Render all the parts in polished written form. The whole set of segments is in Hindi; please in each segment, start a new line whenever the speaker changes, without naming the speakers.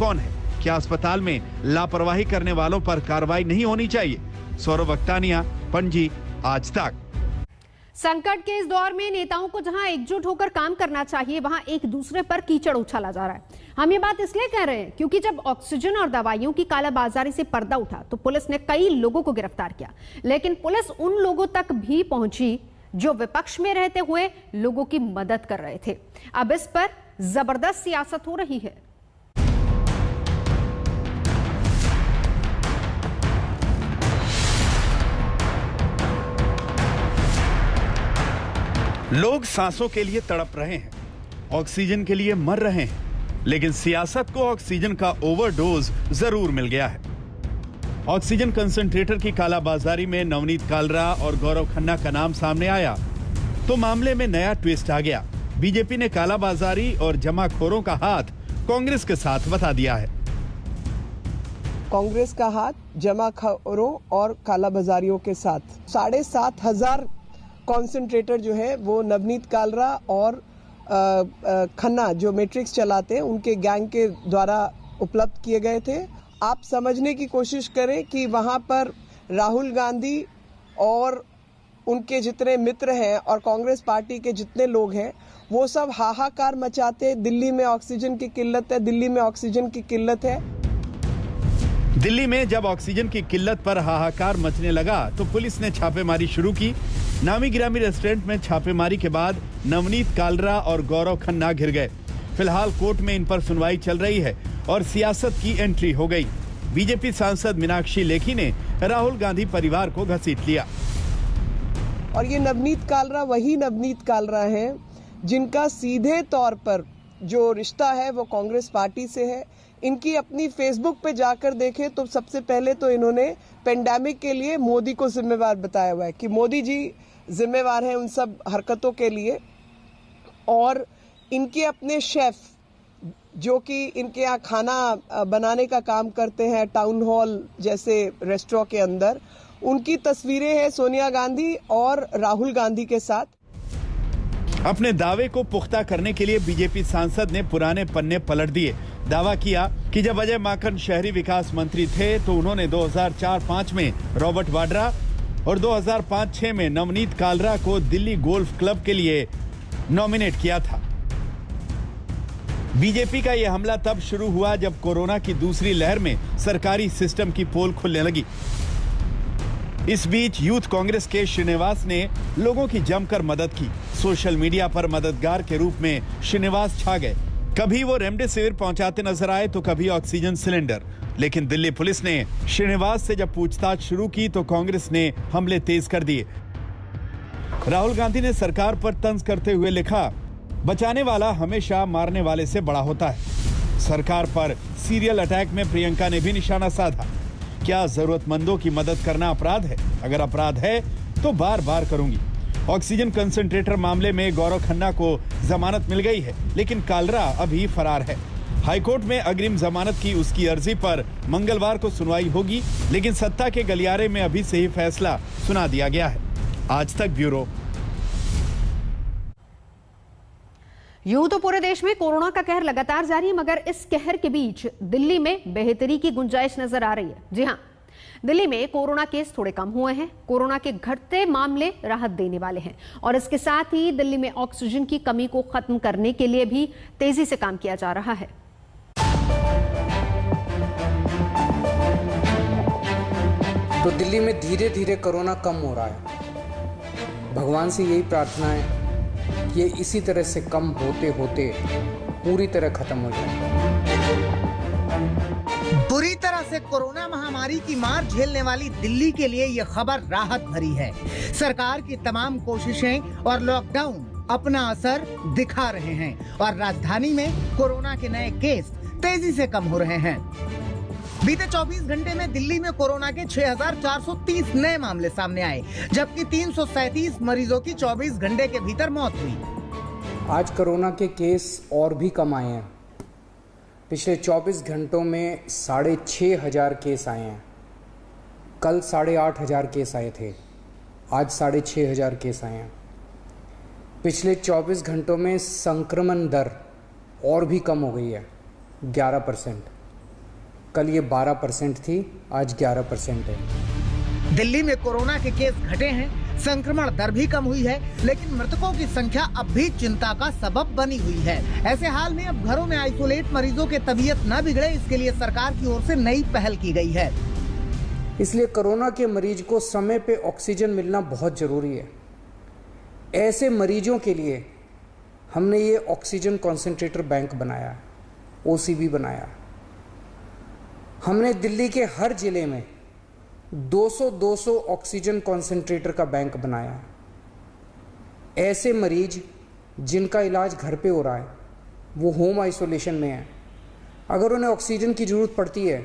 कौन है? क्या अस्पताल में लापरवाही करने वालों पर कार्रवाई नहीं होनी चाहिए? सौरभ अक्तानिया, पणजी, आज तक।
संकट के इस दौर में नेताओं को जहां एकजुट होकर काम करना चाहिए, वहां एक दूसरे पर कीचड़ उछाला जा रहा है। हम ये बात इसलिए कह रहे हैं क्योंकि जब ऑक्सीजन और दवाइयों की कालाबाजारी से पर्दा उठा तो पुलिस ने कई लोगों को गिरफ्तार किया, लेकिन पुलिस उन लोगों तक भी पहुंची जो विपक्ष में रहते हुए लोगों की मदद कर रहे थे। अब इस पर जबरदस्त सियासत हो रही है।
लोग सांसों के लिए तड़प रहे हैं, ऑक्सीजन के लिए मर रहे हैं, लेकिन सियासत को ऑक्सीजन का ओवरडोज जरूर मिल गया है। ऑक्सीजन कंसंट्रेटर की कालाबाजारी में नवनीत कालरा और गौरव खन्ना का नाम सामने आया तो मामले में नया ट्विस्ट आ गया। बीजेपी ने कालाबाजारी और जमाखोरों का हाथ कांग्रेस के साथ बता दिया है।
कांग्रेस का हाथ जमाखोरों और कालाबाजारियों के साथ 7,500 कॉन्सेंट्रेटर जो है वो नवनीत कालरा और खन्ना जो मैट्रिक्स चलाते हैं उनके गैंग के द्वारा उपलब्ध किए गए थे। आप समझने की कोशिश करें कि वहां पर राहुल गांधी और उनके जितने मित्र हैं और कांग्रेस पार्टी के जितने लोग हैं वो सब हाहाकार मचाते, दिल्ली में ऑक्सीजन की किल्लत है, दिल्ली में ऑक्सीजन की किल्लत है।
दिल्ली में जब ऑक्सीजन की किल्लत पर हाहाकार मचने लगा तो पुलिस ने छापेमारी शुरू की। नामी गिरामी रेस्टोरेंट में छापेमारी के बाद नवनीत कालरा और गौरव खन्ना घिर गए। फिलहाल कोर्ट में इन पर सुनवाई चल रही है और सियासत की एंट्री हो गई। बीजेपी सांसद मीनाक्षी लेखी ने राहुल गांधी परिवार को घसीट लिया।
और ये नवनीत कालरा वही नवनीत कालरा हैं जिनका सीधे तौर पर जो रिश्ता है वो कांग्रेस पार्टी से है। इनकी अपनी फेसबुक पे जाकर देखें तो सबसे पहले तो इन्होंने पेंडेमिक के लिए मोदी को जिम्मेवार बताया हुआ है कि मोदी जी जिम्मेवार हैं उन सब हरकतों के लिए। और इनके अपने शेफ जो कि इनके यहाँ खाना बनाने का काम करते हैं टाउन हॉल जैसे रेस्टोरेंट के अंदर, उनकी तस्वीरें हैं सोनिया गांधी और राहुल गांधी के साथ।
अपने दावे को पुख्ता करने के लिए बीजेपी सांसद ने पुराने पन्ने पलट दिए। दावा किया कि जब अजय माकन शहरी विकास मंत्री थे तो उन्होंने 2004-05 में रॉबर्ट वाड्रा और 2005-06 में नवनीत कालरा को दिल्ली गोल्फ क्लब के लिए नॉमिनेट किया था। बीजेपी का यह हमला तब शुरू हुआ जब कोरोना की दूसरी लहर में सरकारी सिस्टम की पोल खुलने लगी। इस बीच यूथ कांग्रेस के श्रीनिवास ने लोगों की जमकर मदद की। सोशल मीडिया पर मददगार के रूप में श्रीनिवास छा गए। कभी वो रेमडेसिविर पहुंचाते नजर आए तो कभी ऑक्सीजन सिलेंडर। लेकिन दिल्ली पुलिस ने श्रीनिवास से जब पूछताछ शुरू की तो कांग्रेस ने हमले तेज कर दिए। राहुल गांधी ने सरकार पर तंज करते हुए लिखा, बचाने वाला हमेशा मारने वाले से बड़ा होता है। सरकार पर सीरियल अटैक में प्रियंका ने भी निशाना साधा। क्या जरूरतमंदों की मदद करना अपराध है? अगर अपराध है तो बार बार करूंगी। ऑक्सीजन कंसंट्रेटर मामले में गौरव खन्ना को जमानत मिल गई है, लेकिन कालरा अभी फरार है। हाईकोर्ट में अग्रिम जमानत की उसकी अर्जी पर मंगलवार को सुनवाई होगी, लेकिन सत्ता के गलियारे में अभी से ही फैसला सुना दिया गया है। आज तक ब्यूरो।
यूं तो पूरे देश में कोरोना का कहर लगातार जारी है, मगर इस कहर के बीच दिल्ली में बेहतरी की गुंजाइश नजर आ रही है। जी हां, दिल्ली में कोरोना केस थोड़े कम हुए हैं। कोरोना के घटते मामले राहत देने वाले हैं और इसके साथ ही दिल्ली में ऑक्सीजन की कमी को खत्म करने के लिए भी तेजी से काम किया जा रहा है।
तो दिल्ली में धीरे धीरे कोरोना कम हो रहा है। भगवान से यही प्रार्थना है कि ये इसी तरह से कम होते होते पूरी तरह खत्म हो जाए।
बुरी तरह से कोरोना महामारी की मार झेलने वाली दिल्ली के लिए यह खबर राहत भरी है। सरकार की तमाम कोशिशें और लॉकडाउन अपना असर दिखा रहे हैं और राजधानी में कोरोना के नए केस तेजी से कम हो रहे हैं। बीते 24 घंटे में दिल्ली में कोरोना के 6,430 नए मामले सामने आए, जबकि 337 मरीजों की 24 घंटे के भीतर मौत हुई।
आज कोरोना के केस और भी कम आए हैं। पिछले 24 घंटों में 6,500 केस आए हैं। कल 8,500 केस आए थे, आज 6,500 केस आए हैं। पिछले 24 घंटों में संक्रमण दर और भी कम हो गई है, 11%। कल ये 12% थी, आज 11% है।
दिल्ली में कोरोना के केस घटे हैं, संक्रमण दर भी कम हुई है, लेकिन मृतकों की संख्या अब भी चिंता का सबब बनी हुई है। ऐसे हाल में अब घरों में आइसोलेट मरीजों के तबीयत न बिगड़े, इसके लिए सरकार की ओर से नई पहल की गई है।
इसलिए कोरोना के मरीज को समय पे ऑक्सीजन मिलना बहुत ज़रूरी है। ऐसे मरीजों के लिए हमने ये ऑक्सीजन कॉन्सेंट्रेटर बैंक बनाया, OCB बनाया। हमने दिल्ली के हर जिले में 200 ऑक्सीजन कॉन्सेंट्रेटर का बैंक बनाया। ऐसे मरीज जिनका इलाज घर पे हो रहा है, वो होम आइसोलेशन में है, अगर उन्हें ऑक्सीजन की ज़रूरत पड़ती है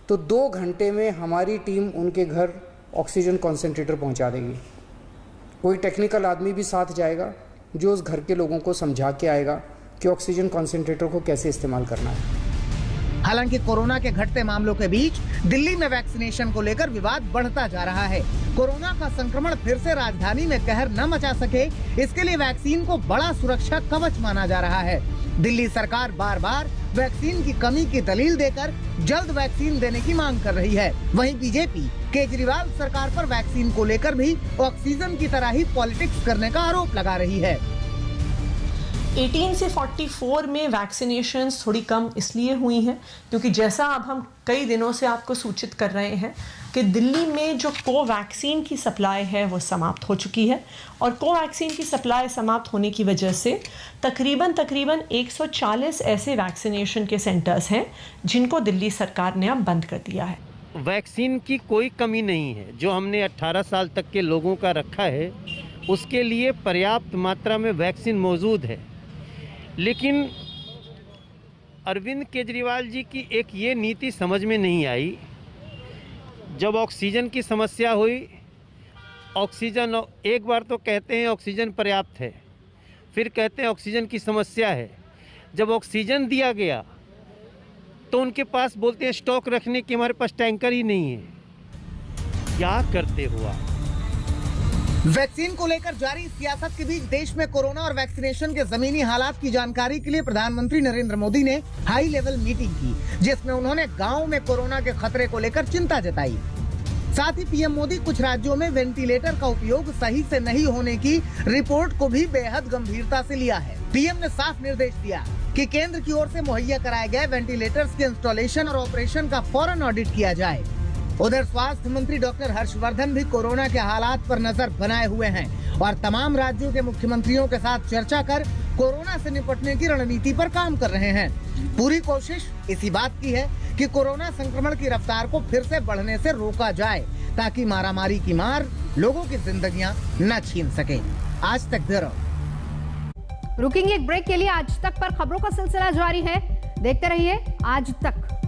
तो 2 घंटे में हमारी टीम उनके घर ऑक्सीजन कॉन्सेंट्रेटर पहुंचा देगी। कोई टेक्निकल आदमी भी साथ जाएगा जो उस घर के लोगों को समझा के आएगा कि ऑक्सीजन कॉन्सेंट्रेटर को कैसे इस्तेमाल करना है।
हालांकि कोरोना के घटते मामलों के बीच दिल्ली में वैक्सीनेशन को लेकर विवाद बढ़ता जा रहा है। कोरोना का संक्रमण फिर से राजधानी में कहर न मचा सके, इसके लिए वैक्सीन को बड़ा सुरक्षा कवच माना जा रहा है। दिल्ली सरकार बार बार वैक्सीन की कमी की दलील देकर जल्द वैक्सीन देने की मांग कर रही है। वहीं बीजेपी केजरीवाल सरकार पर वैक्सीन को लेकर भी ऑक्सीजन की तरह ही पॉलिटिक्स करने का आरोप लगा रही है।
18 से 44 में वैक्सीनेशंस थोड़ी कम इसलिए हुई हैं क्योंकि जैसा अब हम कई दिनों से आपको सूचित कर रहे हैं कि दिल्ली में जो कोवैक्सीन की सप्लाई है वो समाप्त हो चुकी है, और कोवैक्सीन की सप्लाई समाप्त होने की वजह से तकरीबन 140 ऐसे वैक्सीनेशन के सेंटर्स हैं जिनको दिल्ली सरकार ने अब बंद कर दिया है।
वैक्सीन की कोई कमी नहीं है। जो हमने 18 साल तक के लोगों का रखा है उसके लिए पर्याप्त मात्रा में वैक्सीन मौजूद है, लेकिन अरविंद केजरीवाल जी की एक ये नीति समझ में नहीं आई। जब ऑक्सीजन की समस्या हुई, ऑक्सीजन एक बार तो कहते हैं ऑक्सीजन पर्याप्त है, फिर कहते हैं ऑक्सीजन की समस्या है। जब ऑक्सीजन दिया गया तो उनके पास बोलते हैं स्टॉक रखने की हमारे पास टैंकर ही नहीं है। क्या करते हुआ?
वैक्सीन को लेकर जारी सियासत के बीच देश में कोरोना और वैक्सीनेशन के जमीनी हालात की जानकारी के लिए प्रधानमंत्री नरेंद्र मोदी ने हाई लेवल मीटिंग की, जिसमें उन्होंने गांव में कोरोना के खतरे को लेकर चिंता जताई। साथ ही पीएम मोदी कुछ राज्यों में वेंटिलेटर का उपयोग सही से नहीं होने की रिपोर्ट को भी बेहद गंभीरता से लिया है। पीएम ने साफ निर्देश दिया कि केंद्र की ओर से मुहैया कराए गए वेंटिलेटर्स के इंस्टॉलेशन और ऑपरेशन का फौरन ऑडिट किया जाए। उधर स्वास्थ्य मंत्री डॉक्टर हर्षवर्धन भी कोरोना के हालात पर नजर बनाए हुए हैं और तमाम राज्यों के मुख्यमंत्रियों के साथ चर्चा कर कोरोना से निपटने की रणनीति पर काम कर रहे हैं। पूरी कोशिश इसी बात की है कि कोरोना संक्रमण की रफ्तार को फिर से बढ़ने से रोका जाए, ताकि मारामारी की मार लोगों की जिंदगियां न छीन सके। आज तक ब्यूरो।
रुकेंगे एक ब्रेक के लिए। आज तक पर खबरों का सिलसिला जारी है, देखते रहिए आज तक।